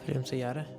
Frame सही आ रहा है।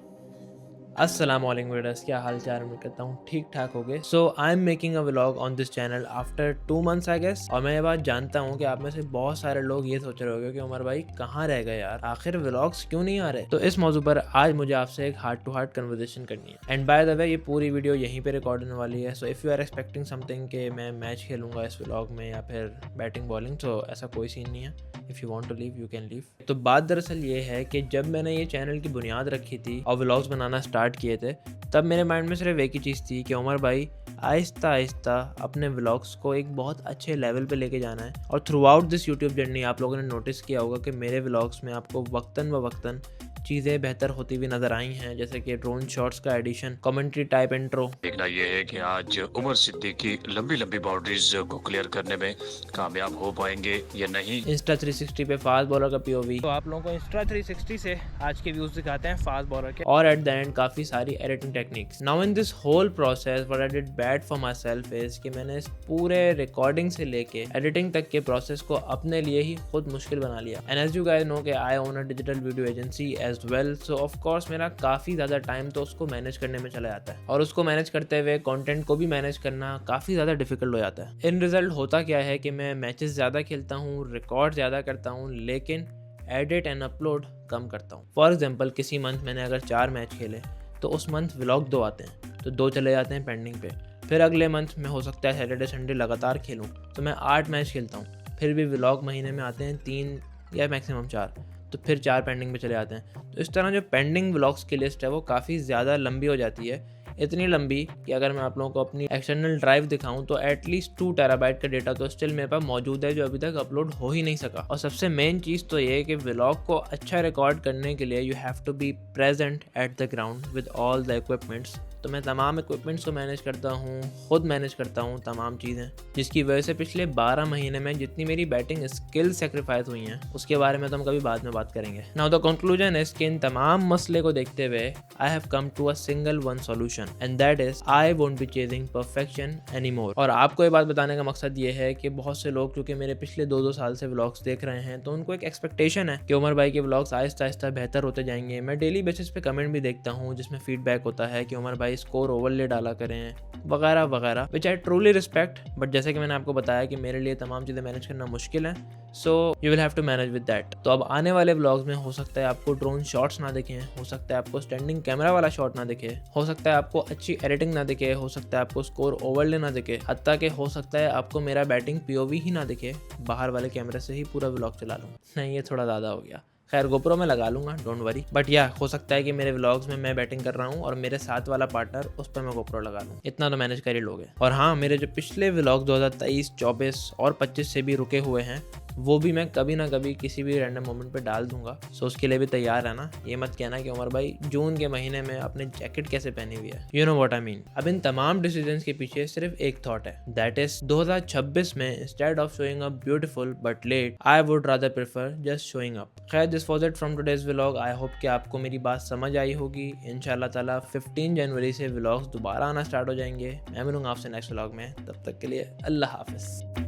अस्सलाम वालेकुम व्यूअर्स, क्या हाल चाल? उम्मीद करता हूँ ठीक ठाक हो गए। So I am making a vlog on this channel after 2 months I guess. और मैं ये बात जानता हूँ कि आप में से बहुत सारे लोग ये सोच रहे होंगे कि उमर भाई कहाँ रह गए यार, आखिर व्लॉग्स क्यों नहीं आ रहे। तो इस मौजू पर आज मुझे आपसे एक हार्ट टू हार्ट कन्वर्सेशन करनी है। एंड बाय द वे, ये पूरी वीडियो यहीं पे रिकॉर्ड होने वाली है। So if you are expecting something कि मैं मैच खेलूंगा इस व्लॉग में या फिर बैटिंग बॉलिंग, तो ऐसा कोई सीन नहीं है। If you want to leave you can leave. तो बात दरअसल ये है कि जब मैंने ये चैनल की बुनियाद रखी थी और व्लॉग्स बनाना स्टार्ट किए थे, तब मेरे माइंड में सिर्फ एक ही चीज़ थी कि उमर भाई आहिस्ता आहिस्ता अपने व्लॉग्स को एक बहुत अच्छे लेवल पे लेके जाना है। और through out this YouTube journey आप लोगों ने नोटिस किया होगा कि मेरे व्लॉग्स में आपको वक्तन व वक्तन चीज़ें बेहतर होती हुई नज़र आई हैं, जैसे कि ड्रोन शॉट्स का एडिशन, कमेंट्री टाइप इंट्रो। देखना यह है कि आज उमर सिद्दीकी लंबी लंबी बाउंड्रीज को क्लियर करने में कामयाब हो पाएंगे या नहीं। इंस्टा 360 पे फास्ट बॉलर का पीओवी, तो आप लोगों को इंस्टा 360 से आज के व्यूज दिखाते हैं फास्ट बॉलर के। और एट द एंड काफ़ी सारी editing techniques. Now in this whole process what I did bad for myself is कि मैंने इस पूरे रिकॉर्डिंग से लेके एडिटिंग तक के प्रोसेस को अपने लिए ही खुद मुश्किल बना लिया। And as you guys know कि I own a digital video agency as well, so of course मेरा काफ़ी ज़्यादा टाइम तो उसको मैनेज करने में चला जाता है, और उसको मैनेज करते हुए कंटेंट को भी मैनेज करना काफ़ी ज़्यादा डिफिकल्ट हो जाता है। इन रिजल्ट होता क्या है कि मैं मैचेस ज़्यादा खेलता हूँ, रिकॉर्ड ज़्यादा करता हूँ, लेकिन एडिट एंड अपलोड कम करता हूँ। फॉर एग्जाम्पल, किसी मंथ मैंने अगर 4 मैच खेले तो उस मंथ व्लॉग 2 आते हैं, तो 2 चले जाते हैं पेंडिंग पे। फिर अगले मंथ में हो सकता है सैटरडे संडे लगातार खेलूँ, तो मैं 8 मैच खेलता हूँ, फिर भी व्लॉग महीने में आते हैं 3 या मैक्सिमम 4, तो फिर 4 पेंडिंग पे चले जाते हैं। तो इस तरह जो पेंडिंग व्लॉग्स की लिस्ट है वो काफ़ी ज़्यादा लंबी हो जाती है। इतनी लंबी कि अगर मैं आप लोगों को अपनी एक्सटर्नल ड्राइव दिखाऊं तो एटलीस्ट 2 टेराबाइट का डेटा तो स्टिल मेरे पास मौजूद है, जो अभी तक अपलोड हो ही नहीं सका। और सबसे मेन चीज़ तो ये है कि व्लॉग को अच्छा रिकॉर्ड करने के लिए you have to be present at the ground with all the equipments. तो मैं तमाम इक्विपमेंट्स को मैनेज करता हूँ, खुद मैनेज करता हूँ तमाम चीज़ें, जिसकी वजह से पिछले 12 महीने में जितनी मेरी बैटिंग स्किल सेक्रीफाइस हुई हैं उसके बारे में तो हम कभी बाद में बात करेंगे। नाउ द कंक्लूजन इज कि इन तमाम मसले को देखते हुए I have come to a single one solution, and that is I won't be chasing perfection any more. और आपको ये बात बताने का मकसद ये है कि बहुत से लोग क्योंकि मेरे पिछले 2-2 साल से व्लॉग्स देख रहे हैं, तो उनको एक एक्सपेक्टेशन है कि उमर भाई के व्लॉग्स आहिस्ता आहिस्ता बेहतर होते जाएंगे। मैं डेली बेसिस पे कमेंट भी देखता हूँ जिसमें फीडबैक होता है कि उमर भाई स्कोर ओवरले डाला करें वगैरह वगैरह, विच आई ट्रूली रिस्पेक्ट। बट जैसे कि मैंने आपको बताया कि मेरे लिए तमाम चीज़ें मैनेज करना मुश्किल है, so you will have to manage with that. तो अब आने वाले व्लॉग्स में हो सकता है आपको ड्रोन शॉट्स ना दिखें, हो सकता है आपको स्टैंडिंग कैमरा वाला शॉट ना दिखे, हो सकता है आपको अच्छी एडिटिंग ना दिखे, हो सकता है आपको स्कोर ओवरले ना दिखे, हत्ता कि हो सकता है आपको मेरा बैटिंग पीओवी ही ना दिखे, बाहर वाले कैमरे से ही पूरा व्लॉग चला लूँ। नहीं, ये थोड़ा ज़्यादा हो गया। खैर गोप्रो में लगा लूंगा, डोंट वरी। बट या हो सकता है कि मेरे व्लॉग्स में मैं बैटिंग कर रहा हूँ और मेरे साथ वाला पार्टनर उस पर मैं गोप्रो लगा लूँ, इतना तो मैनेज कर ही लोगे। और हाँ, मेरे जो पिछले व्लॉग 2023, 24 और 25 से भी रुके हुए हैं, वो भी मैं कभी ना कभी किसी भी रैंडम मोमेंट पे डाल दूंगा। सो उसके लिए भी तैयार है ना। ये मत कहना कि उमर भाई जून के महीने में आपने जैकेट कैसे पहनी हुई है। You know what I mean. अब इन तमाम डिसीजंस के पीछे सिर्फ एक थॉट है, दैट इज 2026 में instead of showing up beautiful but late, I would rather prefer just showing up. खैर, this was it from today's vlog. I hope कि आपको मेरी बात समझ आई होगी। इंशाल्लाह ताला 15 जनवरी से व्लॉग्स दोबारा आना स्टार्ट हो जाएंगे। मैं मिलूंगा आपसे नेक्स्ट व्लॉग में, तब तक के लिए अल्लाह हाफिज।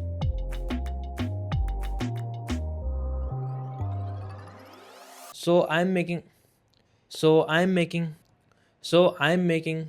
So I'm making, so I'm making, so I'm making